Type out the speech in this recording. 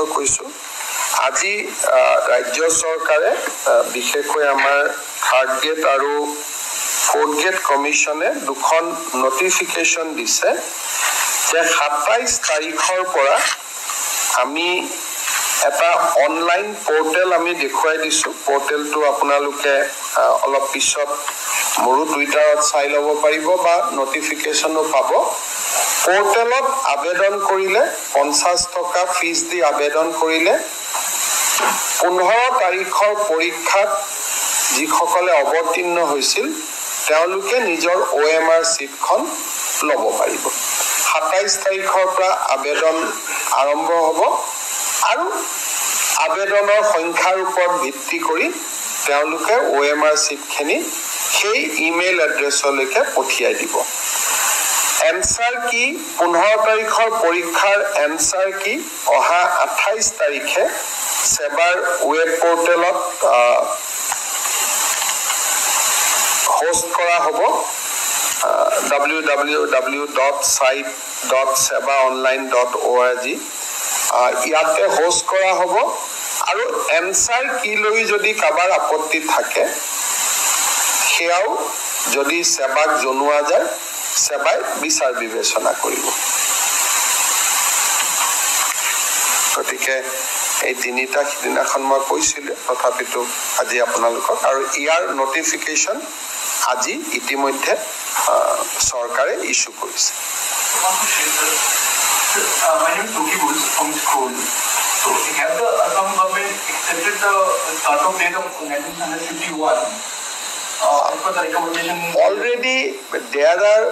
আপোনালোকৰ কৈছো আজি ৰাজ্য চৰকাৰে বিশেষকৈ আমাৰ থাৰ্ড গেট আৰু ফোৰ্থ গেট কমিশনে দুখন নোটিফিকেশন দিছে যে 27 তাৰিখৰ পৰা আমি এটা অনলাইন পোৰ্টেল আমি দেখুৱাই দিছো পোৰ্টেলটো আপোনালোকে অলপ পিছত মোৰো টুইটাৰত চাই ল'ব পাৰিব বা নোটিফিকেশনো পাব পোৰ্টেলত আবেদন কৰিলে 50 টকা ফিজ দি আবেদন কৰিলে 15 তাৰিখৰ পৰীক্ষাত যিসকলে অৱতীৰ্ণ হৈছিল তেওঁলোকে নিজৰ OMR সিটখন ল'ব পাৰিব 27 তাৰিখৰ পৰা আবেদন আৰম্ভ হ'ব আৰু আবেদনৰ সংখ্যাৰ ওপৰত ভিত্তি কৰি তেওঁলোকে OMR সিটখিনি সেই ইমেইল এড্ৰেছলৈকে পঠিয়াই দিব এনসাৰ কি 15 তাৰিখৰ পৰীক্ষাৰ এনসাৰ কি অহা 28 তাৰিখে সেবাৰ ওয়েব পোৰ্টেলত হোস্ট কৰা হ'ব www.site.sebaonline.org ইয়াতে হোস্ট কৰা হ'ব আৰু এনসাৰ কি লৈ যদি কাবাৰ আপত্তি থাকে সেয়াও যদি সেবাক জনোৱা যায় সেবাই বিচাৰ বিবেচনা কৰিব গতিকে এই তিনিটা দিনাখন মই কৈছিলো তথাপিতো আজি আপোনালোকক আৰু ইয়াৰ নোটিফিকেশন আজি ইতিমধ্যে সরকারে ইস্যু করেছে My name is Toki Bulls from school. So, have the Assam government accepted the cut-off date of 1951 as per the recommendation? Already there are